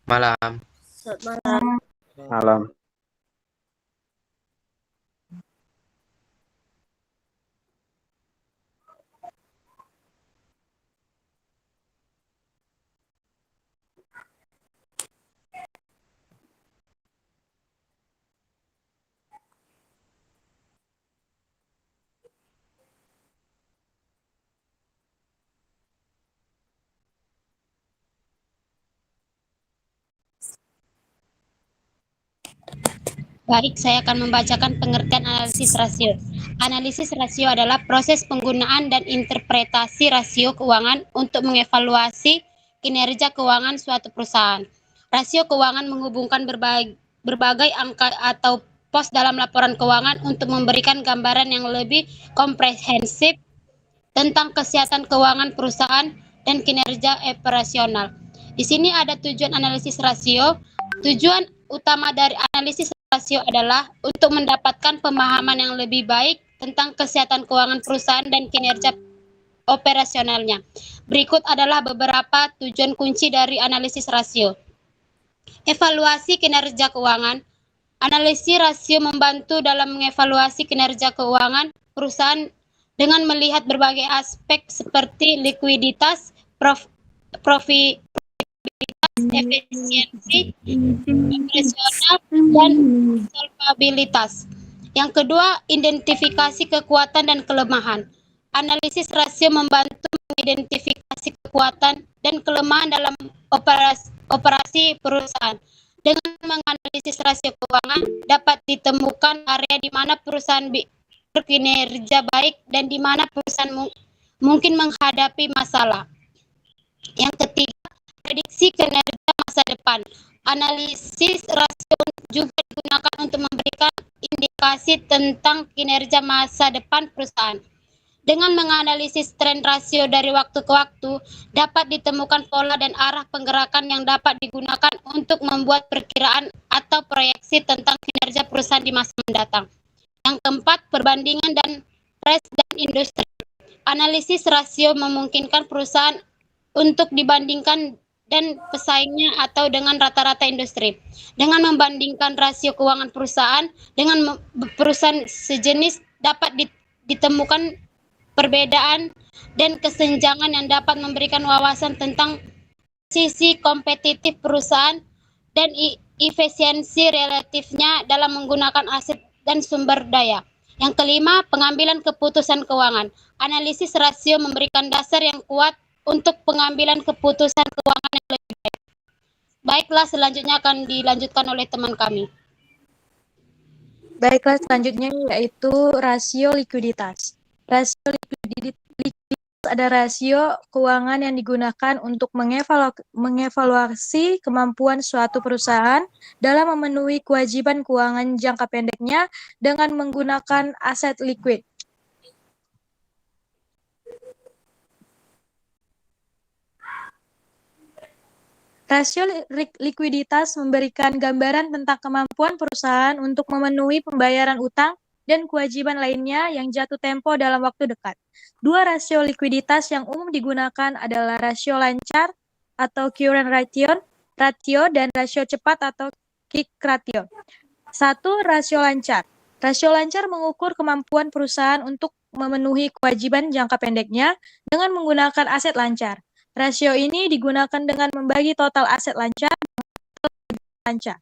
Malam. Selamat malam. Malam. Baik, saya akan membacakan pengertian analisis rasio. Analisis rasio adalah proses penggunaan dan interpretasi rasio keuangan untuk mengevaluasi kinerja keuangan suatu perusahaan. Rasio keuangan menghubungkan berbagai angka atau pos dalam laporan keuangan untuk memberikan gambaran yang lebih komprehensif tentang kesehatan keuangan perusahaan dan kinerja operasional. Di sini ada tujuan analisis rasio. Tujuan utama dari analisis rasio adalah untuk mendapatkan pemahaman yang lebih baik tentang kesehatan keuangan perusahaan dan kinerja operasionalnya. Berikut adalah beberapa tujuan kunci dari analisis rasio. Evaluasi kinerja keuangan. Analisis rasio membantu dalam mengevaluasi kinerja keuangan perusahaan dengan melihat berbagai aspek seperti likuiditas, profitabilitas, efisiensi operasional, dan solvabilitas. Yang kedua, identifikasi kekuatan dan kelemahan. Analisis rasio membantu mengidentifikasi kekuatan dan kelemahan dalam operasi perusahaan. Dengan menganalisis rasio keuangan, dapat ditemukan area di mana perusahaan berkinerja baik dan di mana perusahaan mungkin menghadapi masalah. Yang ketiga, prediksi kinerja masa depan. Analisis rasio juga digunakan untuk memberikan indikasi tentang kinerja masa depan perusahaan. Dengan menganalisis tren rasio dari waktu ke waktu, dapat ditemukan pola dan arah penggerakan yang dapat digunakan untuk membuat perkiraan atau proyeksi tentang kinerja perusahaan di masa mendatang. Yang keempat, perbandingan dan price dan industri. Analisis rasio memungkinkan perusahaan untuk dibandingkan dan pesaingnya atau dengan rata-rata industri. Dengan membandingkan rasio keuangan perusahaan dengan perusahaan sejenis, dapat ditemukan perbedaan dan kesenjangan yang dapat memberikan wawasan tentang sisi kompetitif perusahaan dan efisiensi relatifnya dalam menggunakan aset dan sumber daya. Yang kelima, pengambilan keputusan keuangan. Analisis rasio memberikan dasar yang kuat untuk pengambilan keputusan keuangan yang lebih baik. Baiklah, selanjutnya akan dilanjutkan oleh teman kami. Baiklah, selanjutnya yaitu rasio likuiditas. Rasio likuiditas ada rasio keuangan yang digunakan untuk mengevaluasi kemampuan suatu perusahaan dalam memenuhi kewajiban keuangan jangka pendeknya dengan menggunakan aset likuid. Rasio likuiditas memberikan gambaran tentang kemampuan perusahaan untuk memenuhi pembayaran utang dan kewajiban lainnya yang jatuh tempo dalam waktu dekat. Dua rasio likuiditas yang umum digunakan adalah rasio lancar atau current ratio dan rasio cepat atau quick ratio. 1. Rasio lancar. Rasio lancar mengukur kemampuan perusahaan untuk memenuhi kewajiban jangka pendeknya dengan menggunakan aset lancar. Rasio ini digunakan dengan membagi total aset lancar dengan lancar.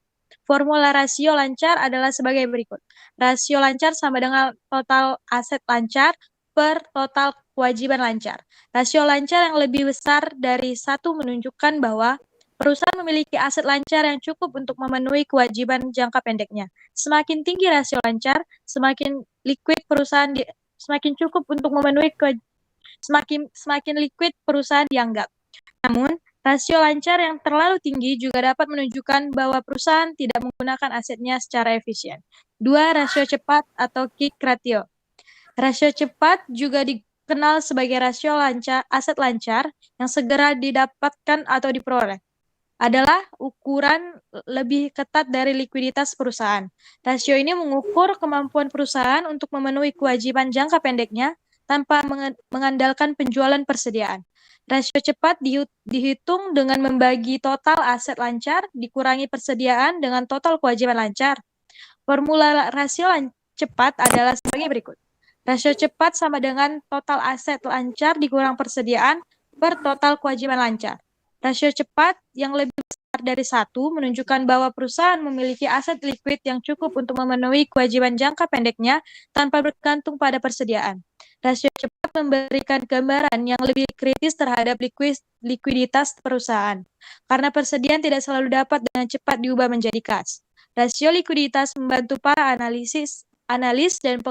Formula rasio lancar adalah sebagai berikut. Rasio lancar sama dengan total aset lancar per total kewajiban lancar. Rasio lancar yang lebih besar dari 1 menunjukkan bahwa perusahaan memiliki aset lancar yang cukup untuk memenuhi kewajiban jangka pendeknya. Semakin tinggi rasio lancar, semakin liquid perusahaan semakin cukup untuk memenuhi semakin liquid perusahaan dianggap. Namun, rasio lancar yang terlalu tinggi juga dapat menunjukkan bahwa perusahaan tidak menggunakan asetnya secara efisien. 2. Rasio cepat atau quick ratio. Rasio cepat juga dikenal sebagai rasio aset lancar yang segera didapatkan atau diperoleh. Adalah ukuran lebih ketat dari likuiditas perusahaan. Rasio ini mengukur kemampuan perusahaan untuk memenuhi kewajiban jangka pendeknya tanpa mengandalkan penjualan persediaan. Rasio cepat dihitung dengan membagi total aset lancar dikurangi persediaan dengan total kewajiban lancar. Formula rasio cepat adalah sebagai berikut. Rasio cepat sama dengan total aset lancar dikurang persediaan per total kewajiban lancar. Rasio cepat yang lebih besar dari 1 menunjukkan bahwa perusahaan memiliki aset likuid yang cukup untuk memenuhi kewajiban jangka pendeknya tanpa bergantung pada persediaan. Rasio cepat memberikan gambaran yang lebih kritis terhadap likuiditas perusahaan, karena persediaan tidak selalu dapat dengan cepat diubah menjadi kas. Rasio likuiditas membantu para analis dan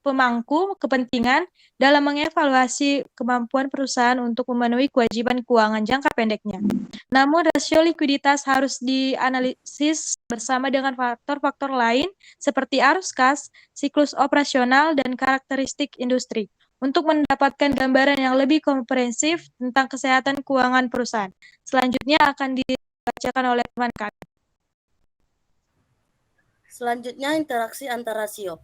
pemangku kepentingan dalam mengevaluasi kemampuan perusahaan untuk memenuhi kewajiban keuangan jangka pendeknya. Namun, rasio likuiditas harus dianalisis bersama dengan faktor-faktor lain seperti arus kas, siklus operasional, dan karakteristik industri untuk mendapatkan gambaran yang lebih komprehensif tentang kesehatan keuangan perusahaan. Selanjutnya akan dibacakan oleh teman kami. Selanjutnya, interaksi antar rasio.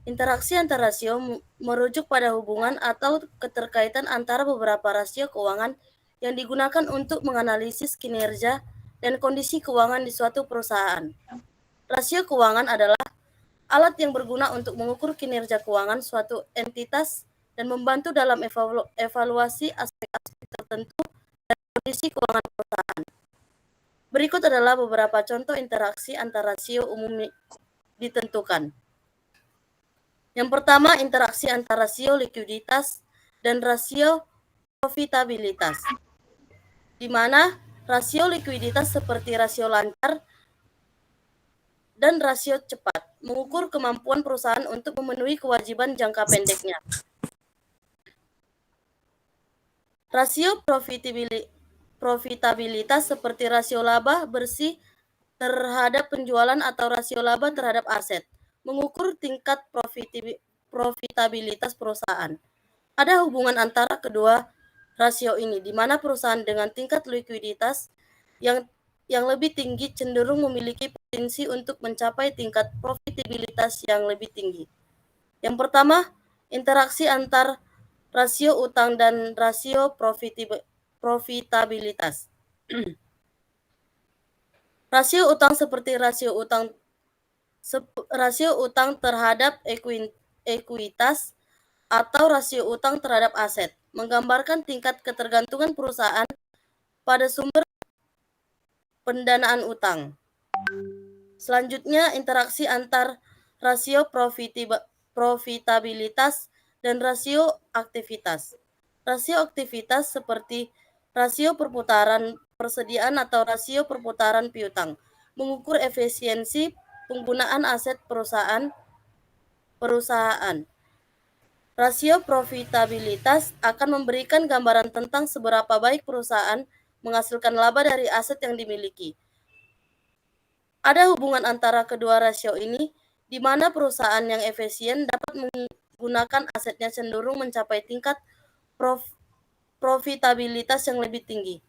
Interaksi antar rasio merujuk pada hubungan atau keterkaitan antara beberapa rasio keuangan yang digunakan untuk menganalisis kinerja dan kondisi keuangan di suatu perusahaan. Rasio keuangan adalah alat yang berguna untuk mengukur kinerja keuangan suatu entitas dan membantu dalam evaluasi aspek-aspek tertentu dari kondisi keuangan perusahaan. Berikut adalah beberapa contoh interaksi antar rasio umum ditentukan. Yang pertama, interaksi antar rasio likuiditas dan rasio profitabilitas, di mana rasio likuiditas seperti rasio lancar dan rasio cepat mengukur kemampuan perusahaan untuk memenuhi kewajiban jangka pendeknya. Rasio profitabilitas seperti rasio laba bersih terhadap penjualan atau rasio laba terhadap aset, mengukur tingkat profitabilitas perusahaan. Ada hubungan antara kedua rasio ini, di mana perusahaan dengan tingkat likuiditas yang lebih tinggi cenderung memiliki potensi untuk mencapai tingkat profitabilitas yang lebih tinggi. Yang pertama, interaksi antar rasio utang dan rasio profitabilitas. Rasio utang seperti rasio utang terhadap ekuitas atau rasio utang terhadap aset, menggambarkan tingkat ketergantungan perusahaan pada sumber pendanaan utang. Selanjutnya, interaksi antar rasio profitabilitas dan rasio aktivitas. Rasio aktivitas seperti rasio perputaran persediaan atau rasio perputaran piutang, mengukur efisiensi penggunaan aset perusahaan. Rasio profitabilitas akan memberikan gambaran tentang seberapa baik perusahaan menghasilkan laba dari aset yang dimiliki. Ada hubungan antara kedua rasio ini, di mana perusahaan yang efisien dapat menggunakan asetnya cenderung mencapai tingkat profitabilitas yang lebih tinggi.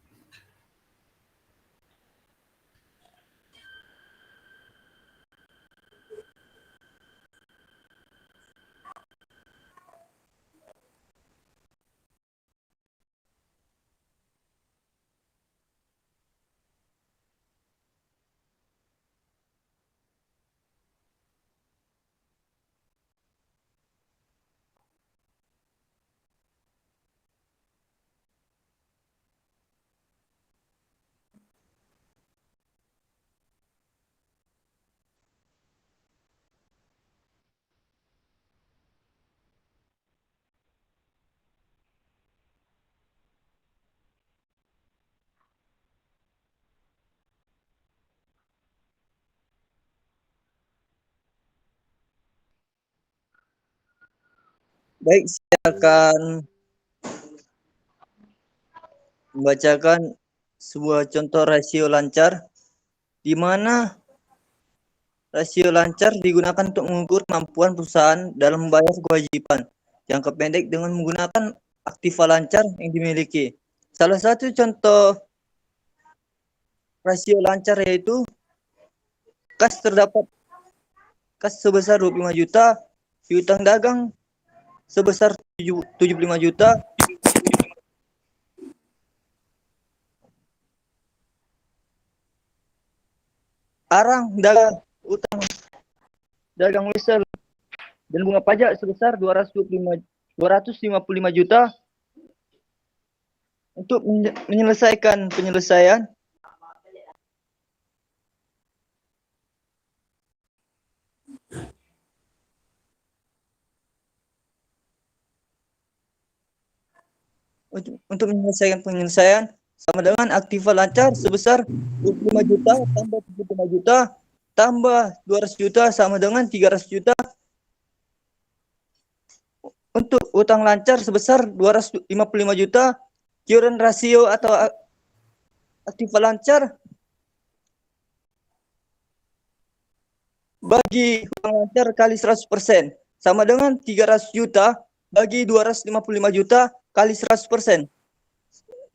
Baik, saya akan membacakan sebuah contoh rasio lancar, di mana rasio lancar digunakan untuk mengukur kemampuan perusahaan dalam membayar kewajiban jangka pendek dengan menggunakan aktiva lancar yang dimiliki. Salah satu contoh rasio lancar yaitu kas sebesar 25 juta, piutang dagang sebesar 75 juta. Arang utang dagang wesel dan bunga pajak sebesar 255 juta untuk menyelesaikan penyelesaian untuk menyelesaikan penyelesaian sama dengan aktiva lancar sebesar 25 juta tambah 75 juta tambah 200 juta sama dengan 300 juta. Untuk utang lancar sebesar 255 juta, current rasio atau aktiva lancar bagi utang lancar kali 100% sama dengan 300 juta bagi 255 juta kali 100%.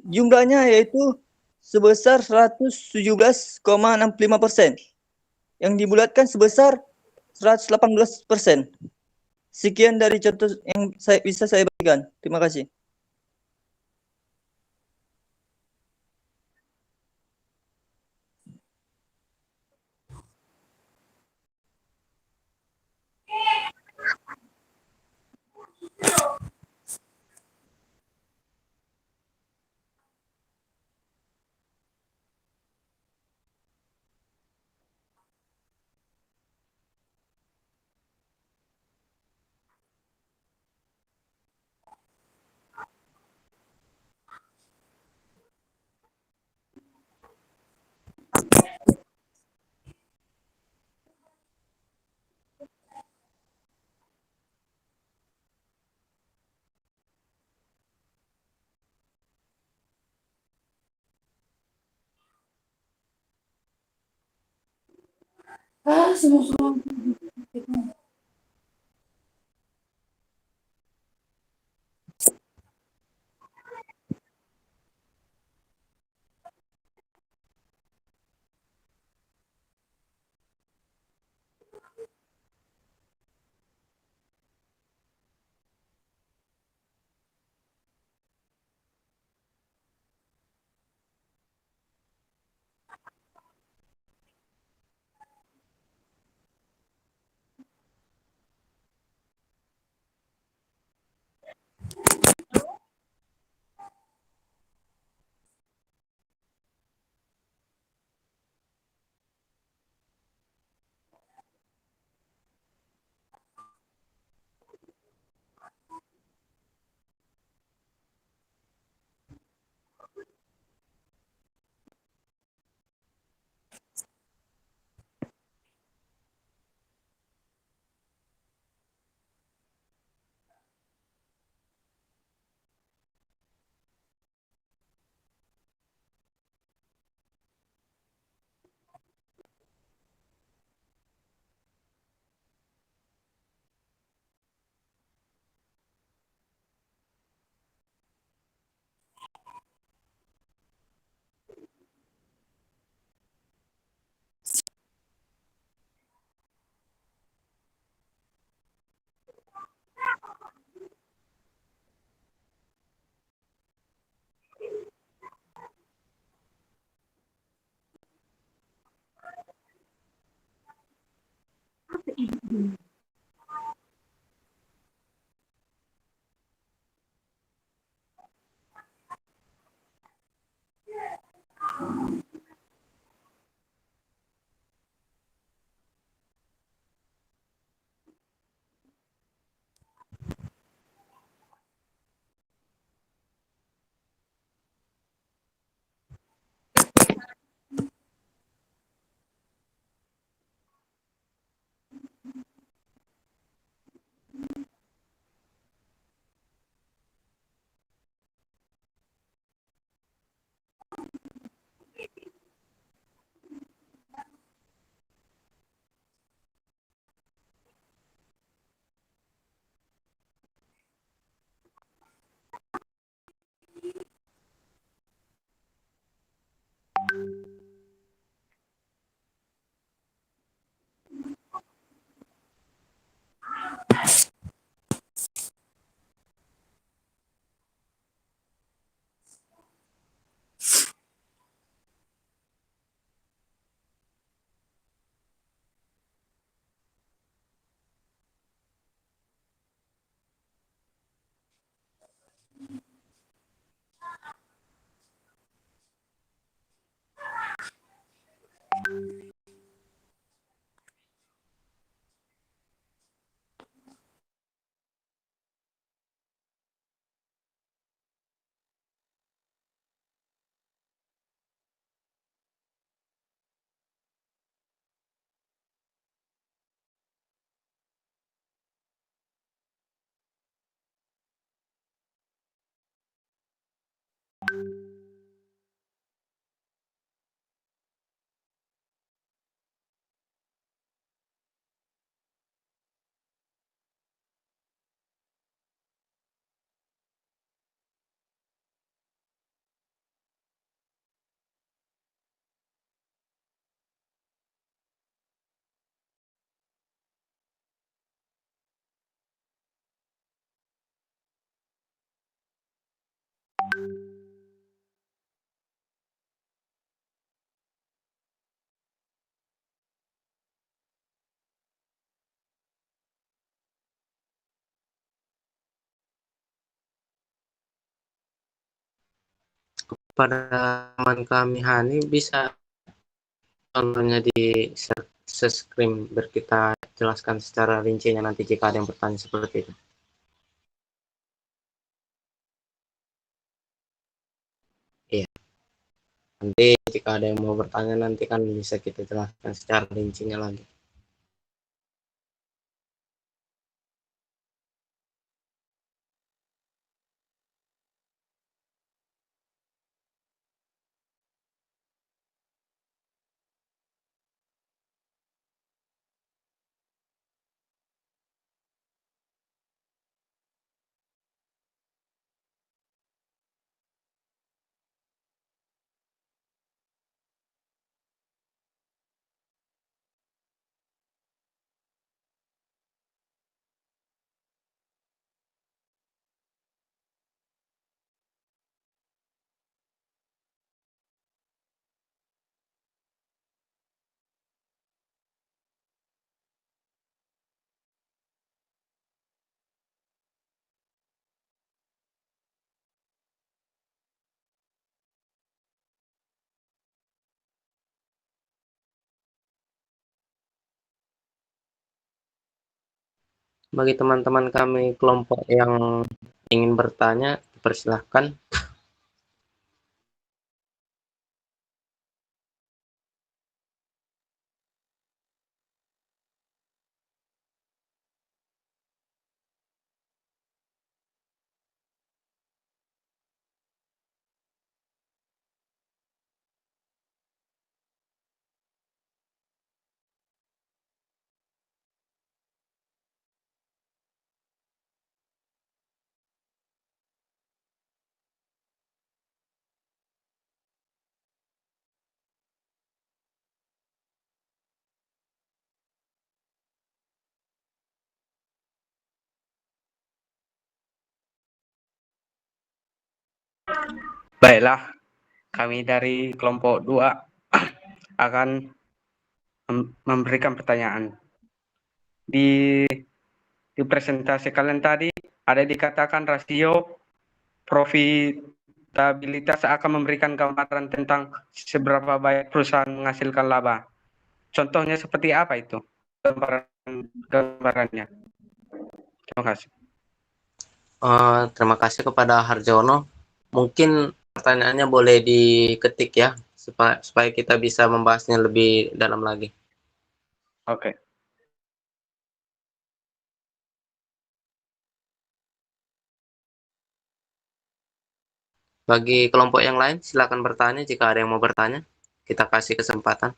Jumlahnya yaitu sebesar 117,65%. Yang dibulatkan sebesar 118%. Sekian dari contoh yang bisa saya berikan. Terima kasih. pada teman kami Hani bisa contohnya di screen biar kita jelaskan secara rincinya nanti jika ada yang bertanya seperti itu. Iya, nanti jika ada yang mau bertanya nanti kan bisa kita jelaskan secara rincinya lagi. Bagi teman-teman kami kelompok yang ingin bertanya, dipersilahkan. Baiklah, kami dari kelompok 2 akan memberikan pertanyaan. Di presentasi kalian tadi ada dikatakan rasio profitabilitas akan memberikan gambaran tentang seberapa baik perusahaan menghasilkan laba. Contohnya seperti apa itu? Gambarannya. Terima kasih. Terima kasih kepada Harjono. Mungkin pertanyaannya boleh diketik ya, supaya kita bisa membahasnya lebih dalam lagi. Oke. Bagi kelompok yang lain, silakan bertanya jika ada yang mau bertanya. Kita kasih kesempatan.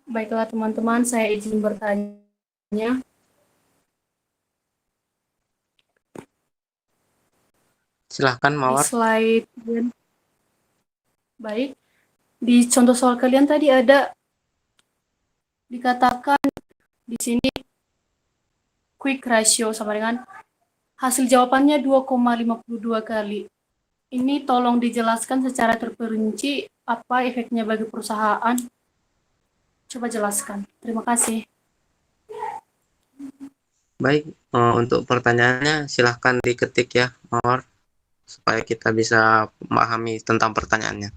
Baiklah teman-teman, saya izin bertanya. Silahkan Di Mawar. slide, baik. Di contoh soal kalian tadi ada dikatakan di sini quick ratio sama dengan hasil jawabannya 2,52 kali. Ini tolong dijelaskan secara terperinci apa efeknya bagi perusahaan. Coba jelaskan. Terima kasih. Baik, untuk pertanyaannya silahkan diketik ya, Mawar, supaya kita bisa memahami tentang pertanyaannya.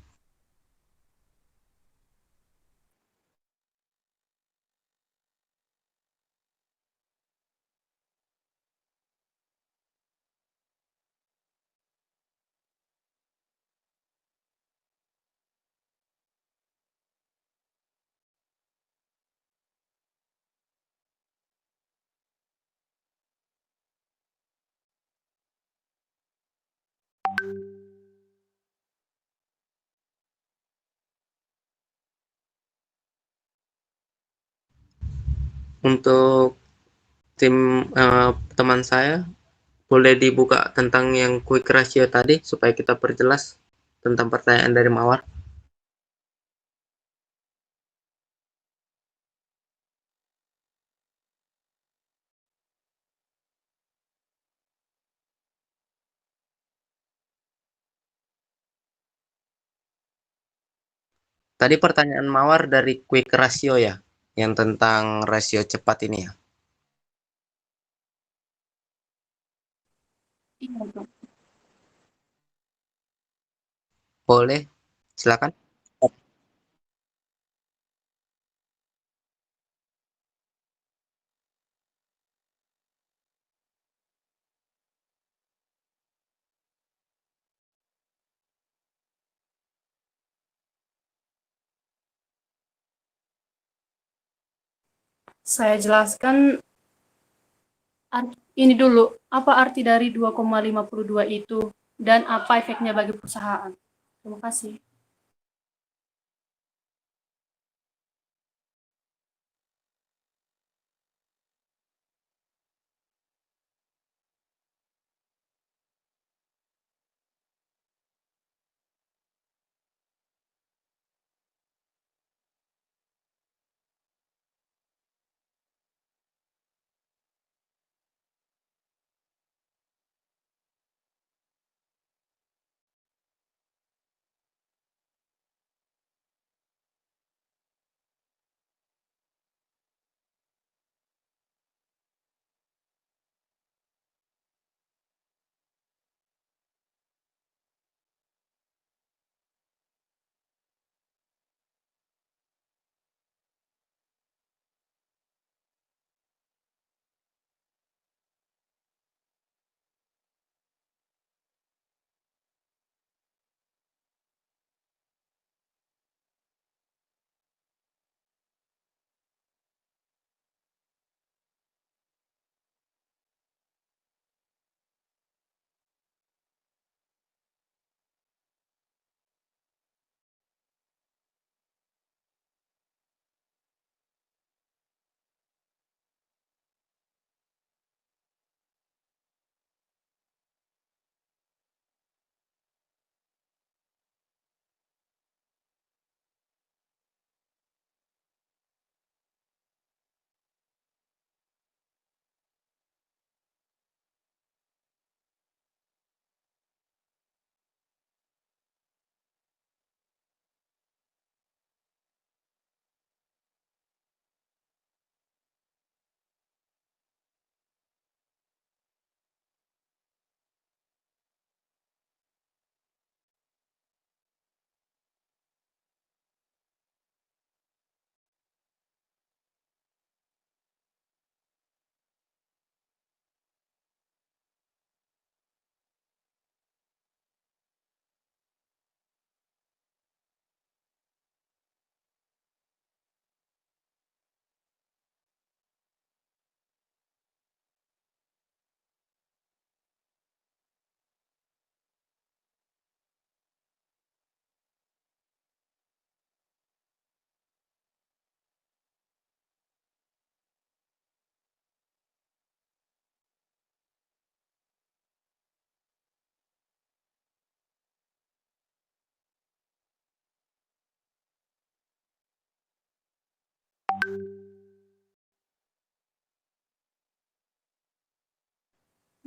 Untuk teman saya, boleh dibuka tentang yang quick ratio tadi supaya kita perjelas tentang pertanyaan dari Mawar. Tadi pertanyaan Mawar dari quick ratio ya, yang tentang rasio cepat ini ya. Iya, Pak. Boleh, silakan. Saya jelaskan ini dulu, apa arti dari 2,52 itu dan apa efeknya bagi perusahaan. Terima kasih.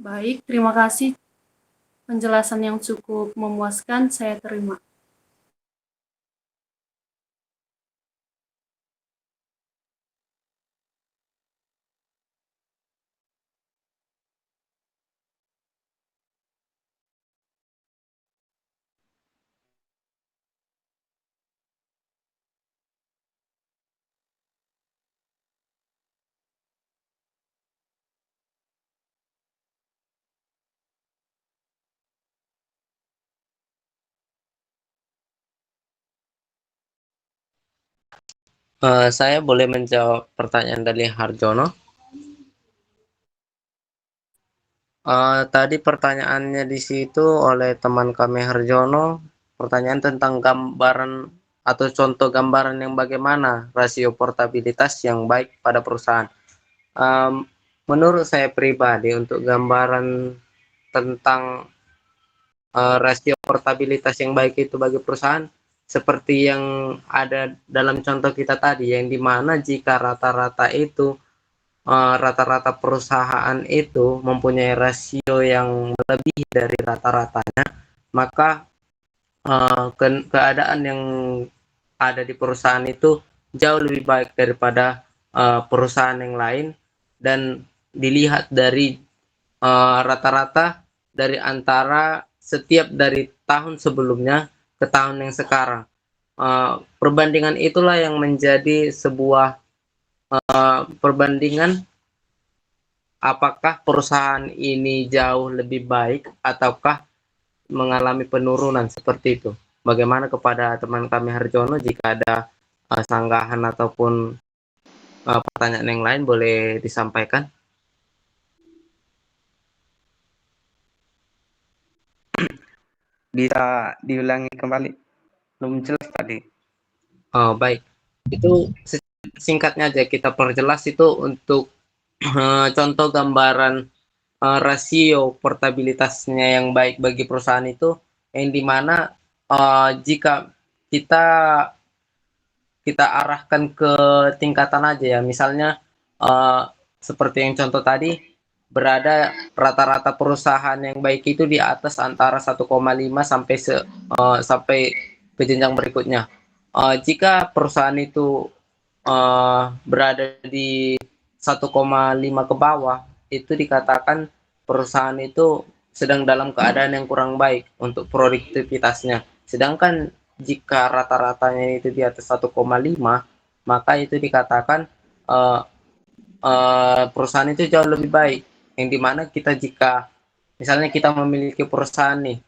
Baik, terima kasih penjelasan yang cukup memuaskan, saya terima. Saya boleh menjawab pertanyaan dari Harjono. Tadi pertanyaannya di situ oleh teman kami Harjono, pertanyaan tentang gambaran atau contoh gambaran yang bagaimana rasio portabilitas yang baik pada perusahaan. Em, Menurut saya pribadi untuk gambaran tentang rasio portabilitas yang baik itu bagi perusahaan seperti yang ada dalam contoh kita tadi, yang dimana jika rata-rata perusahaan itu mempunyai rasio yang melebihi dari rata-ratanya, maka keadaan yang ada di perusahaan itu jauh lebih baik daripada perusahaan yang lain, dan dilihat dari rata-rata dari antara setiap dari tahun sebelumnya ke tahun yang sekarang. Perbandingan itulah yang menjadi sebuah perbandingan apakah perusahaan ini jauh lebih baik ataukah mengalami penurunan seperti itu. Bagaimana kepada teman kami Harjono, jika ada sanggahan ataupun pertanyaan yang lain boleh disampaikan. Bisa diulangi kembali? Belum jelas tadi. Oh, baik. Itu singkatnya aja kita perjelas itu untuk contoh gambaran rasio portabilitasnya yang baik bagi perusahaan itu, yang dimana jika kita kita arahkan ke tingkatan aja ya, misalnya eh, seperti yang contoh tadi, berada rata-rata perusahaan yang baik itu di atas antara 1,5 sampai ke jenjang berikutnya. Jika perusahaan itu berada di 1,5 ke bawah, itu dikatakan perusahaan itu sedang dalam keadaan yang kurang baik untuk produktivitasnya. Sedangkan jika rata-ratanya itu di atas 1,5, maka itu dikatakan eh, perusahaan itu jauh lebih baik. Yang dimana kita, jika misalnya kita memiliki perusahaan nih,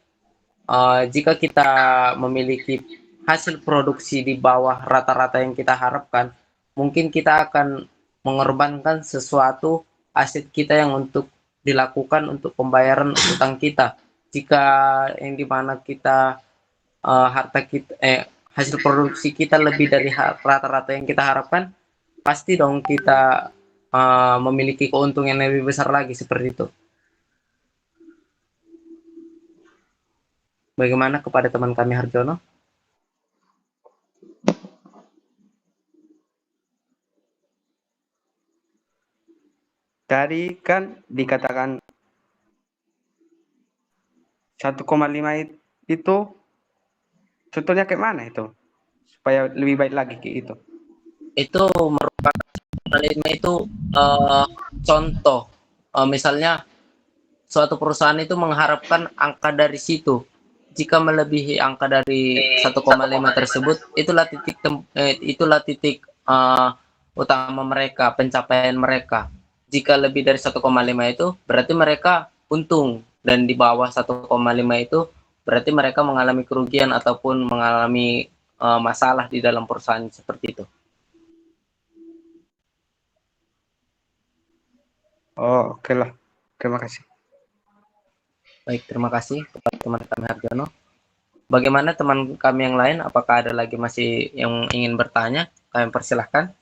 jika kita memiliki hasil produksi di bawah rata-rata yang kita harapkan, mungkin kita akan mengorbankan sesuatu aset kita yang untuk dilakukan untuk pembayaran utang kita. Jika yang dimana kita harta kita hasil produksi kita lebih dari rata-rata yang kita harapkan, pasti dong kita memiliki keuntungan yang lebih besar lagi seperti itu. Bagaimana kepada teman kami Harjono? Tadi kan dikatakan 1,5 itu contohnya kayak mana itu? Supaya lebih baik lagi kayak itu. Itu merupakan itu contoh. Misalnya suatu perusahaan itu mengharapkan angka dari situ. Jika melebihi angka dari 1,5 tersebut, itulah titik utama mereka, pencapaian mereka. Jika lebih dari 1,5 itu, berarti mereka untung, dan di bawah 1,5 itu berarti mereka mengalami kerugian ataupun mengalami masalah di dalam perusahaan seperti itu. Oh, oke lah. Terima kasih. Baik, terima kasih kepada teman kami Harjono. Bagaimana teman kami yang lain? Apakah ada lagi masih yang ingin bertanya? Kami persilahkan.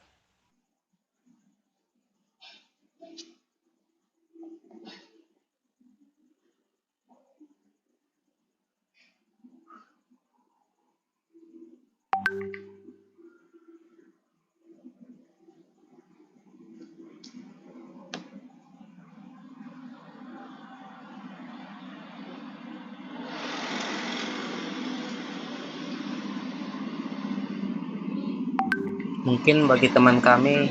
Mungkin bagi teman kami,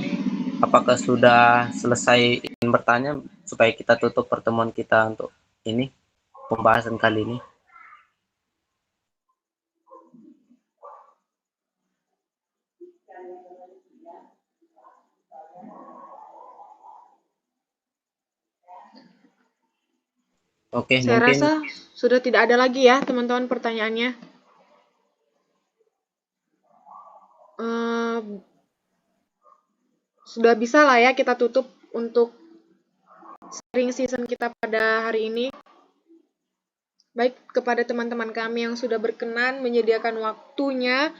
apakah sudah selesai ingin bertanya supaya kita tutup pertemuan kita untuk ini pembahasan kali ini? Oke, Saya mungkin rasa sudah tidak ada lagi ya teman-teman pertanyaannya. Sudah bisa lah ya kita tutup untuk sharing season kita pada hari ini. Baik kepada teman-teman kami yang sudah berkenan menyediakan waktunya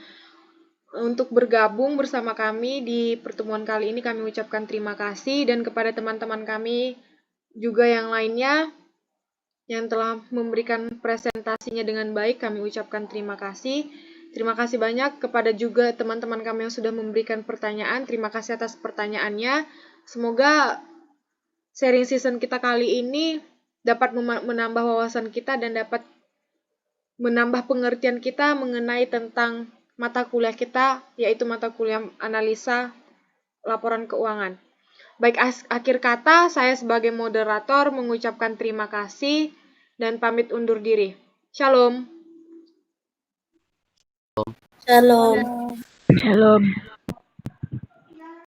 untuk bergabung bersama kami di pertemuan kali ini, kami ucapkan terima kasih. Dan kepada teman-teman kami juga yang lainnya yang telah memberikan presentasinya dengan baik, kami ucapkan terima kasih. Terima kasih banyak kepada juga teman-teman kami yang sudah memberikan pertanyaan. Terima kasih atas pertanyaannya. Semoga sharing season kita kali ini dapat menambah wawasan kita dan dapat menambah pengertian kita mengenai tentang mata kuliah kita, yaitu mata kuliah analisa laporan keuangan. Baik, akhir kata, saya sebagai moderator mengucapkan terima kasih dan pamit undur diri. Shalom. Shalom. Shalom.